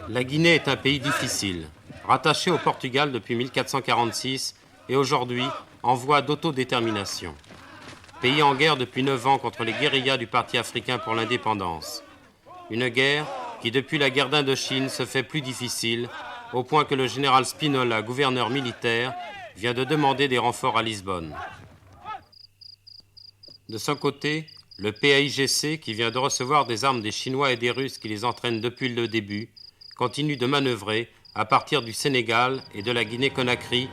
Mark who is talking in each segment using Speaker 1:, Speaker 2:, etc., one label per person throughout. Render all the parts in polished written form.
Speaker 1: La Guinée est un pays difficile, rattaché au Portugal depuis 1446 et aujourd'hui en voie d'autodétermination. Pays en guerre depuis 9 ans contre les guérillas du Parti africain pour l'indépendance. Une guerre qui, depuis la guerre d'Indochine, se fait plus difficile, au point que le général Spinola, gouverneur militaire, vient de demander des renforts à Lisbonne. De son côté, le PAIGC, qui vient de recevoir des armes des Chinois et des Russes qui les entraînent depuis le début, continue de manœuvrer à partir du Sénégal et de la Guinée-Conakry,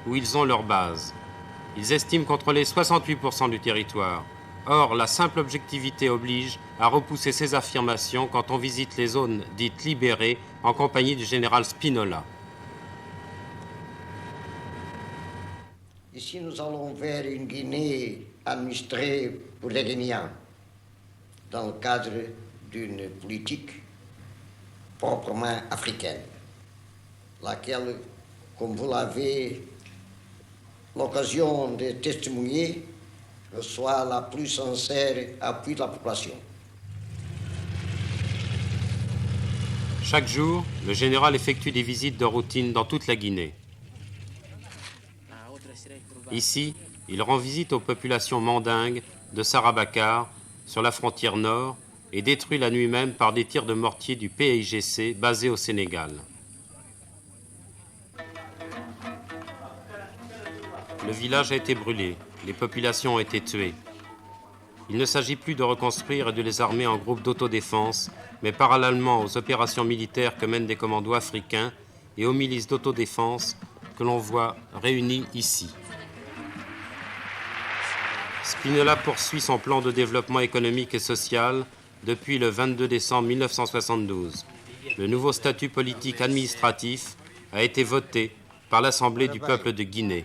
Speaker 1: où ils ont leur base. Ils estiment contrôler 68% du territoire. Or, la simple objectivité oblige à repousser ces affirmations quand on visite les zones dites libérées en compagnie du général Spinola.
Speaker 2: Ici, nous allons vers une Guinée administrée pour les Guinéens, dans le cadre d'une politique proprement africaine, laquelle, comme vous l'avez l'occasion de témoigner, reçoit la plus sincère appui de la population.
Speaker 1: Chaque jour, le général effectue des visites de routine dans toute la Guinée. Ici, il rend visite aux populations mandingues de Sarabakar, sur la frontière nord, et détruit la nuit même par des tirs de mortier du PAIGC basé au Sénégal. Le village a été brûlé, les populations ont été tuées. Il ne s'agit plus de reconstruire et de les armer en groupes d'autodéfense, mais parallèlement aux opérations militaires que mènent des commandos africains et aux milices d'autodéfense que l'on voit réunies ici. Spinola poursuit son plan de développement économique et social depuis le 22 décembre 1972. Le nouveau statut politique administratif a été voté par l'Assemblée du peuple de Guinée.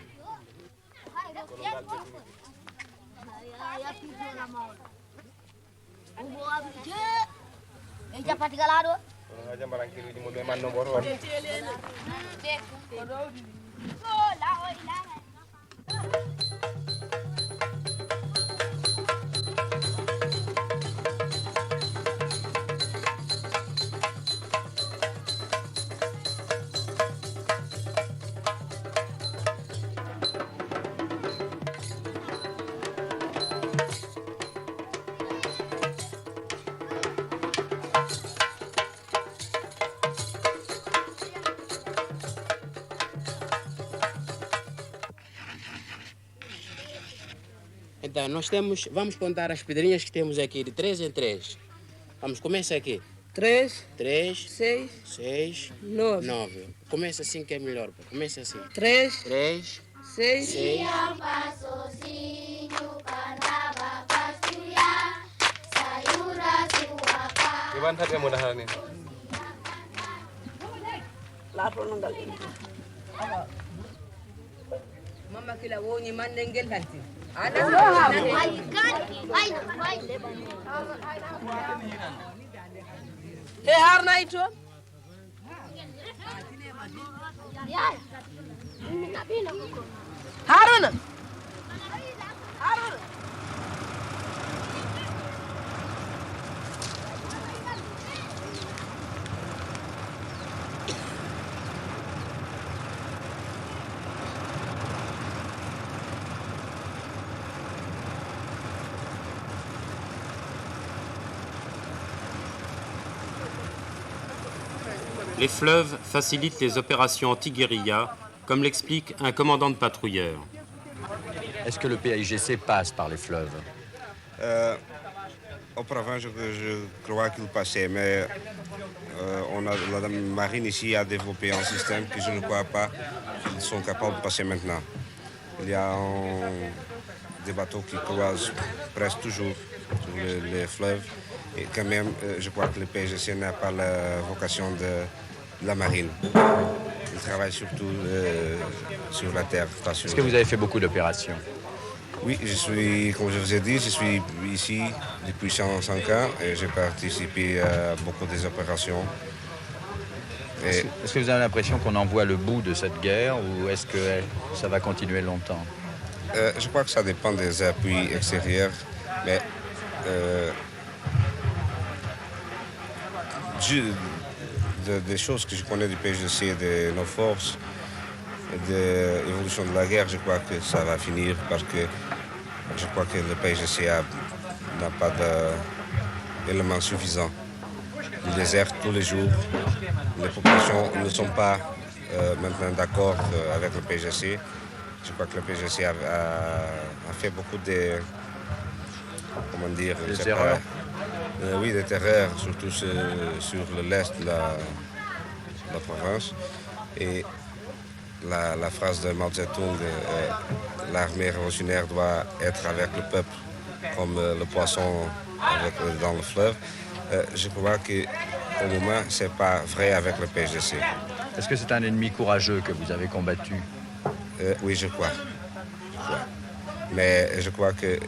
Speaker 3: Então, vamos contar as pedrinhas que temos aqui, de 3 em 3. Vamos, começa aqui.
Speaker 4: 3,
Speaker 3: 3,
Speaker 4: 6,
Speaker 3: 6,
Speaker 4: 9.
Speaker 3: 9. Começa assim que é melhor, pô. Começa assim.
Speaker 4: 3,
Speaker 3: 3,
Speaker 4: 6,
Speaker 3: 6.
Speaker 5: Iban saja mudahan ini.
Speaker 4: Lapor nang galing. Mama kila woni man ngel hanti. He har na ito? Haruna. Haruna.
Speaker 1: Les fleuves facilitent les opérations anti-guérilla, comme l'explique un commandant de patrouilleur.
Speaker 6: Est-ce que le PAIGC passe par les fleuves?
Speaker 7: Auparavant, je crois qu'il passait, mais la marine ici a développé un système que je ne crois pas qu'ils sont capables de passer maintenant. Il y a des bateaux qui croisent presque toujours sur les fleuves. Et quand même, je crois que le PAIGC n'a pas la vocation de la marine. Il travaille surtout sur la terre.
Speaker 6: Est-ce que vous avez fait beaucoup d'opérations?
Speaker 7: Oui, comme je vous ai dit, je suis ici depuis 105 ans et j'ai participé à beaucoup des opérations.
Speaker 6: Est-ce que vous avez l'impression qu'on en voit le bout de cette guerre ou est-ce que ça va continuer longtemps?
Speaker 7: Je crois que ça dépend des appuis extérieurs, mais des choses que je connais du PJC, de nos forces, de l'évolution de la guerre, je crois que ça va finir parce que je crois que le PJC n'a pas d'éléments suffisants. Il déserte tous les jours. Les populations ne sont pas maintenant d'accord avec le PJC. Je crois que le PJC a fait beaucoup de... Comment dire?
Speaker 6: Des erreurs.
Speaker 7: Oui, des erreurs, surtout sur l'est de la province. Et la phrase de Mao Tse-tung, l'armée révolutionnaire doit être avec le peuple comme le poisson dans le fleuve. Je crois qu'au moment, ce n'est pas vrai avec le PJC.
Speaker 6: Est-ce que c'est un ennemi courageux que vous avez combattu?
Speaker 7: Oui, je crois. Mais je crois que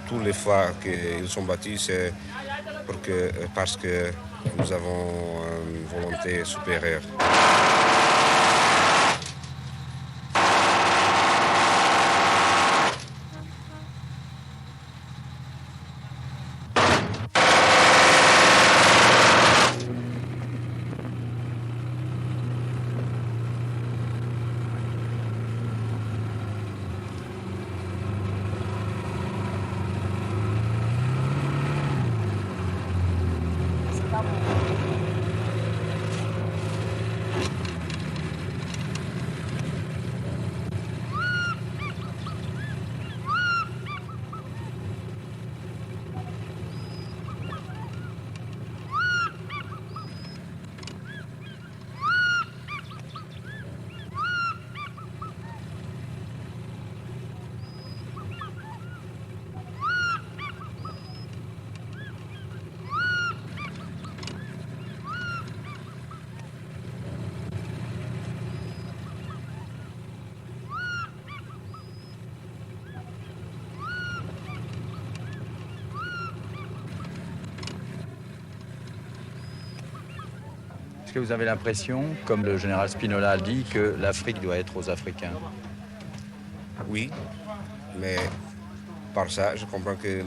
Speaker 7: tous les fois qu'ils sont battus, c'est parce que nous avons une volonté supérieure.
Speaker 6: Est-ce que vous avez l'impression, comme le général Spinola a dit, que l'Afrique doit être aux Africains?
Speaker 7: Oui, mais par ça, je comprends que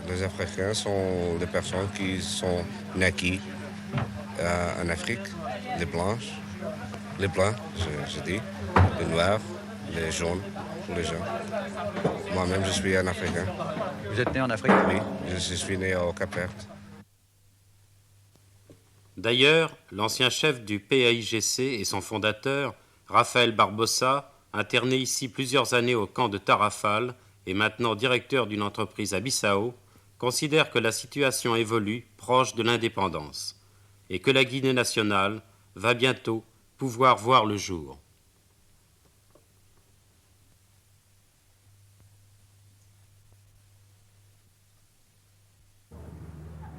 Speaker 7: les Africains sont des personnes qui sont naquis en Afrique, les blanches, les blancs, je dis, les noirs, les jaunes, tous les gens. Moi-même, je suis un Africain.
Speaker 6: Vous êtes né en Afrique?
Speaker 7: Oui, je suis né au Cap-Vert.
Speaker 1: D'ailleurs, l'ancien chef du PAIGC et son fondateur, Raphaël Barbossa, interné ici plusieurs années au camp de Tarrafal et maintenant directeur d'une entreprise à Bissau, considère que la situation évolue proche de l'indépendance et que la Guinée nationale va bientôt pouvoir voir le jour.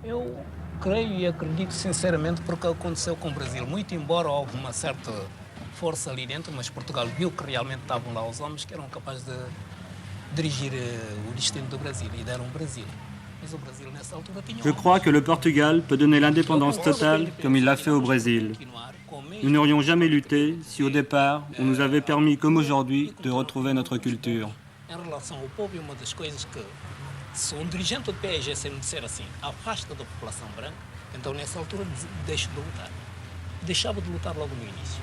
Speaker 8: Eu creio e acredito sinceramente porque aconteceu com o Brasil. Muito embora houve uma certa força ali dentro, mas Portugal viu que realmente estavam lá os homens que eram capazes de dirigir o destino do Brasil e deram o Brasil. Mas o Brasil nessa altura tinha...
Speaker 9: Je crois que le Portugal peut donner l'indépendance totale comme il l'a fait au Brésil. Nous n'aurions jamais lutté si au départ on nous avait permis comme aujourd'hui de retrouver notre culture.
Speaker 8: Em relação ao povo, uma das coisas que se um dirigente do PAIGC me disser assim, afasta da população branca, então nessa altura deixo de lutar. Deixava de lutar logo no início.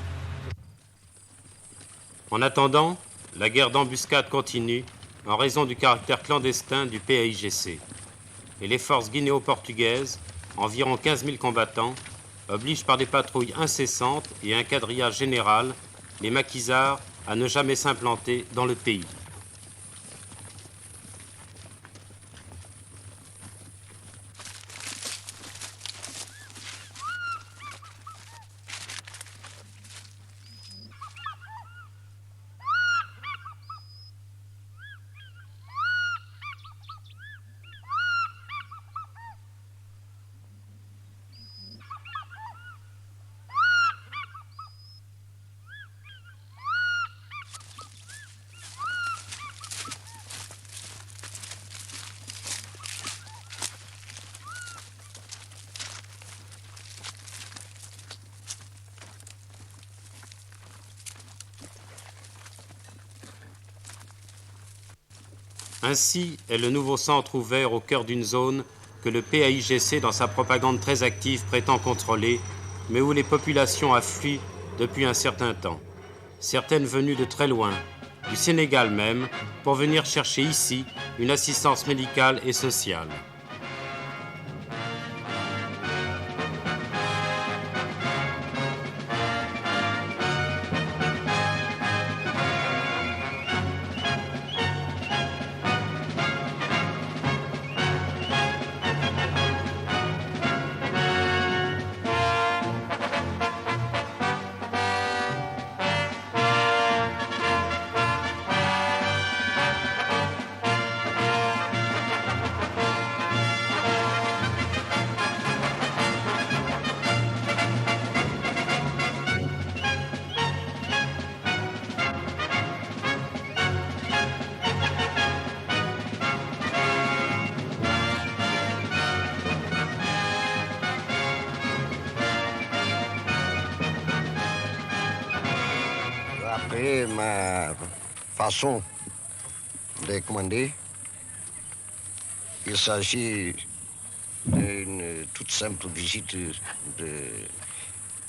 Speaker 1: En attendant, la guerre d'embuscade continue en raison du caractère clandestin du PAIGC. Et les forces guinéo-portugaises, environ 15 000 combattants, obligent par des patrouilles incessantes et un quadrillage général les maquisards à ne jamais s'implanter dans le pays. Ainsi est le nouveau centre ouvert au cœur d'une zone que le PAIGC, dans sa propagande très active, prétend contrôler, mais où les populations affluent depuis un certain temps. Certaines venues de très loin, du Sénégal même, pour venir chercher ici une assistance médicale et sociale.
Speaker 2: Après ma façon de commander, il s'agit d'une toute simple visite de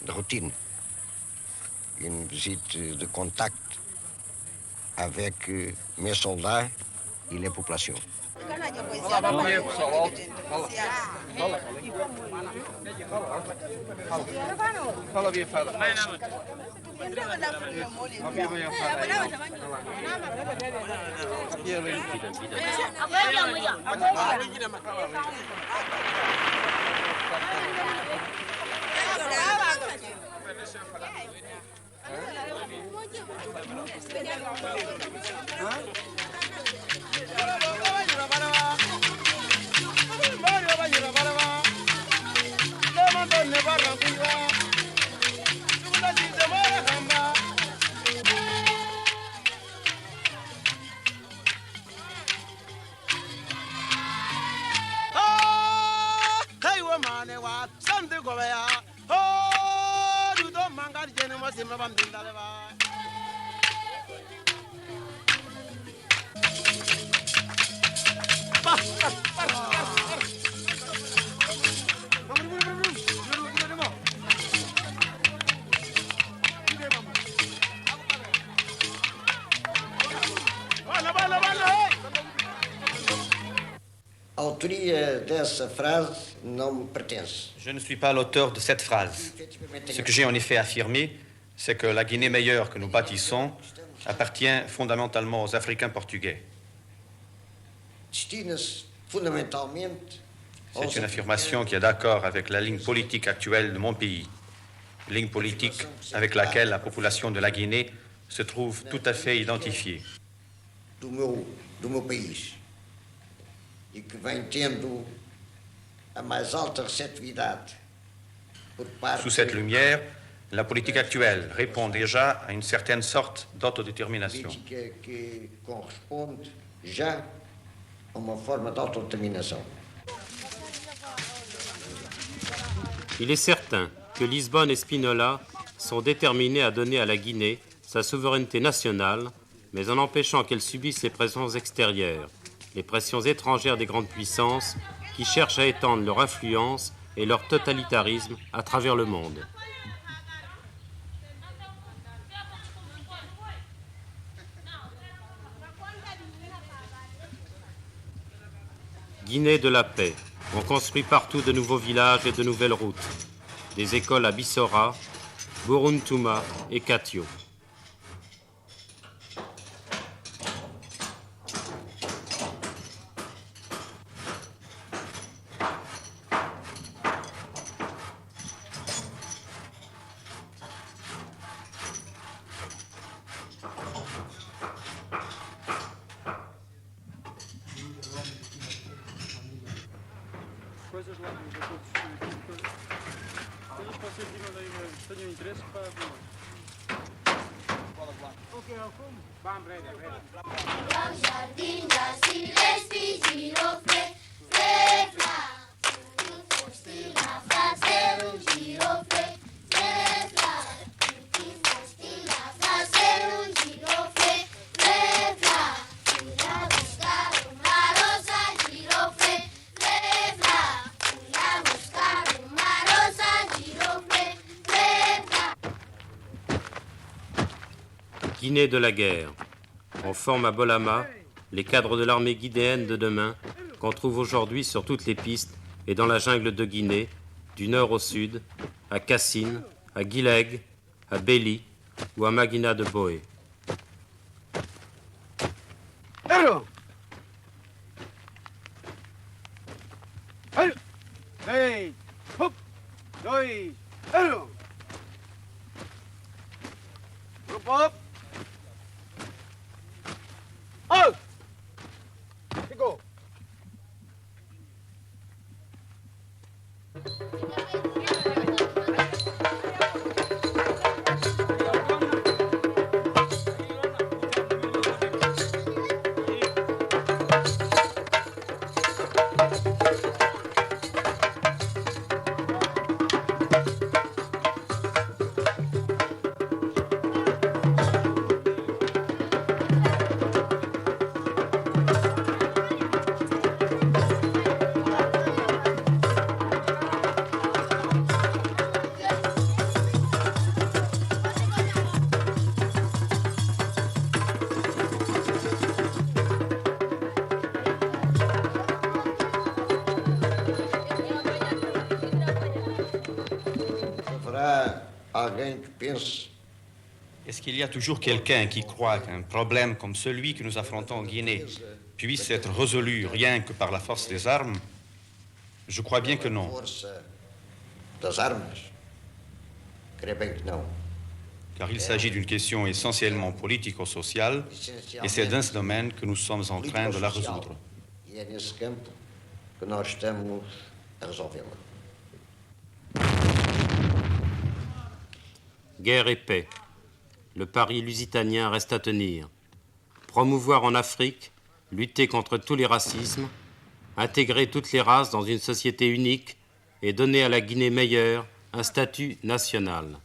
Speaker 2: routine, une visite de contact avec mes soldats et les populations.
Speaker 10: Je ne suis pas l'auteur de cette phrase. Ce que j'ai en effet affirmé, c'est que la Guinée meilleure que nous bâtissons appartient fondamentalement aux Africains portugais. C'est une affirmation qui est d'accord avec la ligne politique actuelle de mon pays, ligne politique avec laquelle la population de la Guinée se trouve tout à fait identifiée.
Speaker 2: Do meu país e que vem tendo a mais alta receptividade por parte.
Speaker 10: Sous cette lumière, la politique actuelle répond déjà à une certaine sorte d'autodétermination.
Speaker 2: Que corresponde já a uma forma de autodeterminação.
Speaker 1: Il est certain que Lisbonne et Spinola sont déterminés à donner à la Guinée sa souveraineté nationale, mais en empêchant qu'elle subisse les pressions extérieures, les pressions étrangères des grandes puissances qui cherchent à étendre leur influence et leur totalitarisme à travers le monde. Guinée de la paix. On construit partout de nouveaux villages et de nouvelles routes. Des écoles à Bissora, Buruntuma et Katio.
Speaker 9: Coisas lá nos acordos, coisas que vocês tenham interesse para... Ok, como? Vamos, breve.
Speaker 11: Jardim da Silvestre giroflé, flefla. Tu foste lá fazer giroflé, flefla. Tu foste lá fazer giroflé, flefla. Fui lá buscar uma rosa giroflé, flefla.
Speaker 1: Guinée de la guerre. On forme à Bolama les cadres de l'armée guinéenne de demain qu'on trouve aujourd'hui sur toutes les pistes et dans la jungle de Guinée, du nord au sud, à Cassine, à Guileg, à Béli ou à Maguina de Boé.
Speaker 10: Est-ce qu'il y a toujours quelqu'un qui croit qu'un problème comme celui que nous affrontons en Guinée puisse être résolu rien que par la force des armes? Je crois bien que non. Car il s'agit d'une question essentiellement politico-sociale et c'est dans ce domaine que nous sommes en train de la résoudre.
Speaker 1: Guerre et paix. Le pari lusitanien reste à tenir. Promouvoir en Afrique, lutter contre tous les racismes, intégrer toutes les races dans une société unique et donner à la Guinée meilleure un statut national.